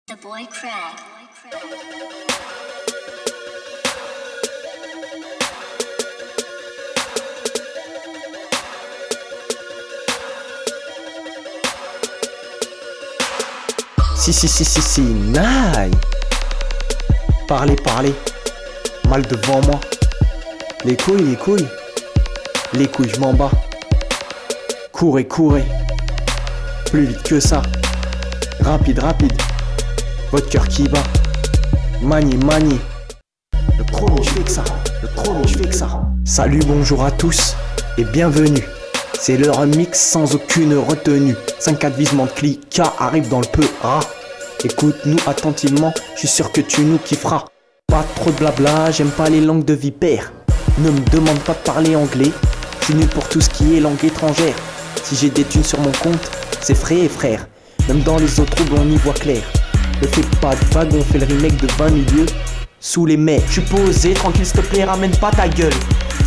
The boy Craig. Si, naï. Parlez, mal devant moi. Les couilles, je m'en bats. Courez, plus vite que ça. Rapide, votre cœur qui bat. Mani, le premier je fais que ça. Salut, bonjour à tous et bienvenue. C'est leur mix sans aucune retenue. 5-4 visements de clica arrive dans le peu. Écoute-nous attentivement, je suis sûr que tu nous kifferas. Pas trop de blabla, j'aime pas les langues de vipère. Ne me demande pas de parler anglais, je suis nul pour tout ce qui est langue étrangère. Si j'ai des thunes sur mon compte, c'est frais et frère. Même dans les autres troubles on y voit clair. Ne fais pas de vague, on fait le remake de 20 milieux sous les mers. Je suis posé, tranquille s'il te plaît, ramène pas ta gueule.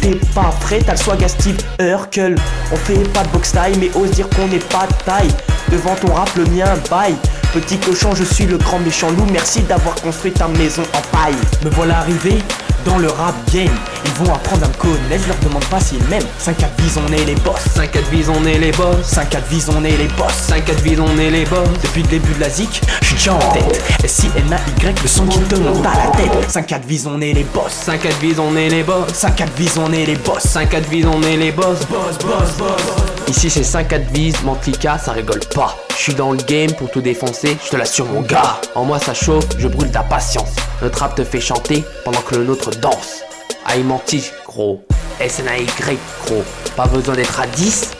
T'es pas prêt, t'as le swag à Steve Urkel. On fait pas de box taille, mais ose dire qu'on n'est pas de taille. Devant ton rap, le mien baille. Petit cochon, je suis le grand méchant loup. Merci d'avoir construit ta maison en paille. Me voilà arrivé dans le rap game. Ils vont apprendre à me connaître, je leur demande pas s'ils m'aiment. 5-4 vis, on est les boss. 5-4 vis, on est les boss. 5-4 vis, on est les boss. 5-4 vis, on est les boss. Depuis le début de la zik, je suis déjà en tête. S-I-N-A-Y, le son qui te monte à la tête. 5-4 vis, on est les boss. 5-4 vis, on est les boss. 5-4 vis, on est les boss. 5-4 vis, on est les boss. Boss. Ici c'est 5-4 vis, Mantlika, ça rigole pas. Je suis dans le game pour tout défoncer, je te l'assure mon gars. En moi ça chauffe, je brûle ta patience. Notre rap te fait chanter pendant que le nôtre danse. Aïe menti gros, S-N-A-Y gros. Pas besoin d'être à 10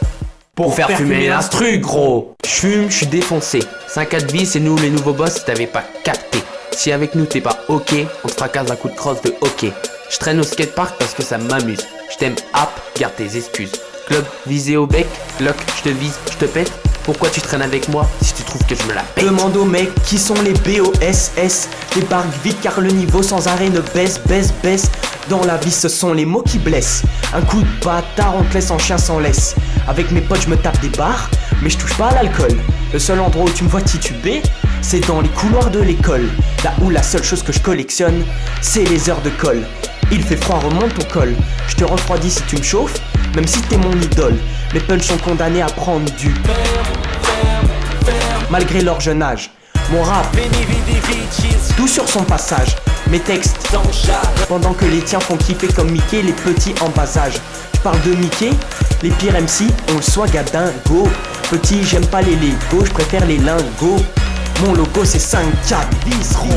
pour faire fumer l'instru gros. Je fume, je suis défoncé. 5-4 vis, c'est nous les nouveaux boss si t'avais pas capté. Si avec nous t'es pas ok, on te fracasse un coup de crosse de hockey. Je traîne au skatepark parce que ça m'amuse. Je t'aime app, garde tes excuses. Club visé au bec, Glock, je te vise, je te pète. Pourquoi tu traînes avec moi si tu trouves que je me la pète? Demande aux mecs qui sont les BOSS. Débarque vite car le niveau sans arrêt ne baisse. Dans la vie ce sont les mots qui blessent. Un coup de bâtard on te laisse en chien sans laisse. Avec mes potes je me tape des barres, mais je touche pas à l'alcool. Le seul endroit où tu me vois tituber, c'est dans les couloirs de l'école. Là où la seule chose que je collectionne, c'est les heures de colle. Il fait froid, remonte ton col. Je te refroidis si tu me chauffes, même si t'es mon idole. Mes punchs sont condamnés à prendre du malgré leur jeune âge. Mon rap, tout sur son passage. Mes textes, pendant que les tiens font kiffer comme Mickey, les petits en bas âge. Je parle de Mickey, les pires MC ont le swag à dingo. Petit, j'aime pas les Legos, je préfère les lingots. Mon logo c'est 5-4 viserons.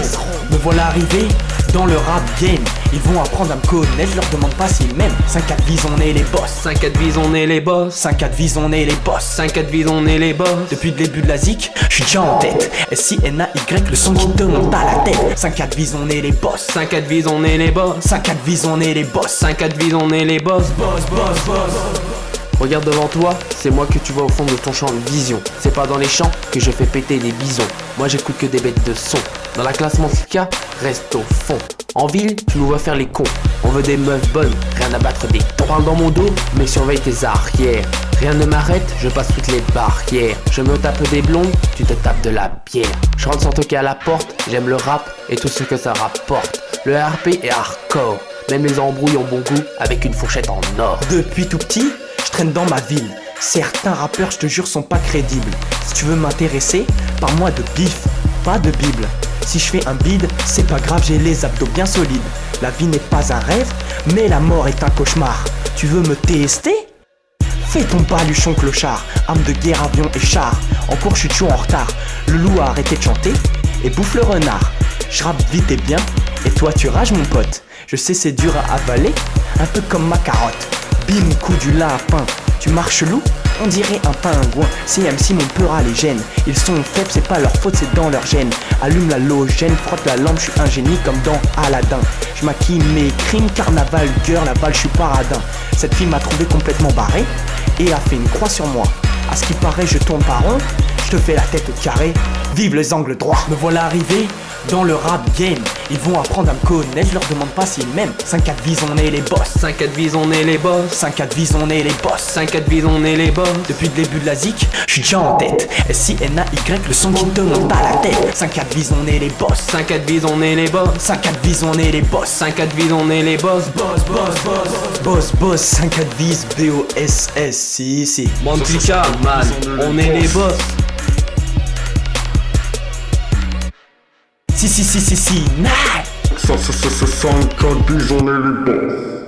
Me voilà arrivé dans le rap game. Ils vont apprendre à me connaître, je leur demande pas s'ils m'aiment. 5-4 vis, on est les boss. 5-4 vis, on est les boss. 5-4 vis, on est les boss. 5-4 vis, on est les boss. Depuis le début de la zik, je suis déjà en tête. S-I-N-A-Y, le son qui te monte à la tête. 5-4 vis, on est les boss. 5-4 vis, on est les boss. 5-4 vis, on est les boss. 5-4 vis, on est les boss. Regarde devant toi, c'est moi que tu vois au fond de ton champ de vision. C'est pas dans les champs que je fais péter les bisons. Moi j'écoute que des bêtes de son. Dans la classe Mantlika, reste au fond. En ville, tu nous vois faire les cons. On veut des meufs bonnes, rien à battre des tons. Parle dans mon dos, mais surveille tes arrières. Rien ne m'arrête, je passe toutes les barrières. Je me tape des blondes, tu te tapes de la bière. Je rentre sans toquer à la porte, j'aime le rap et tout ce que ça rapporte. Le RP est hardcore, même les embrouilles ont bon goût avec une fourchette en or. Depuis tout petit, je traîne dans ma ville. Certains rappeurs, je te jure, sont pas crédibles. Si tu veux m'intéresser, parle-moi de bif, pas de bible. Si je fais un bide, c'est pas grave, j'ai les abdos bien solides. La vie n'est pas un rêve, mais la mort est un cauchemar. Tu veux me tester? Fais ton baluchon clochard, arme de guerre, avion et char. En cours, je suis toujours en retard. Le loup a arrêté de chanter et bouffe le renard. Je rappe vite et bien, et toi tu rages mon pote. Je sais c'est dur à avaler, un peu comme ma carotte. Bim, coup du lapin. Tu marches loup? On dirait un pingouin. CMC mon peur les gènes. Ils sont faibles, c'est pas leur faute, c'est dans leur gène. Allume la logène, frotte la lampe, je suis un génie comme dans Aladdin. Je maquille mes crimes, carnaval, girl, la balle, je suis paradin. Cette fille m'a trouvé complètement barré et a fait une croix sur moi. À ce qui paraît, je tourne pas rond, je te fais la tête au carré. vive les angles droits. Me voilà arrivé dans le rap game. Ils vont apprendre à me connaître, je leur demande pas s'ils m'aiment. 5-4 vis, on est les boss. 5-4 vis, on est les boss. 5-4 vis, on est les boss. 5-4 vis, on est les boss. Depuis le début de la zik, je suis déjà en tête. S-I-N-A-Y, le son qui te monte à la tête. 5-4 vis, on est les boss. 5-4 vis, on est les boss. 5-4 vis, on est les boss. 5-4 vis, on est les boss. Boss, boss, boss. Boss, boss, 5-4 vis, B-O-S-S, si. Mantica, man, on est les boss. Si, nice. 5 vis, on est les boss.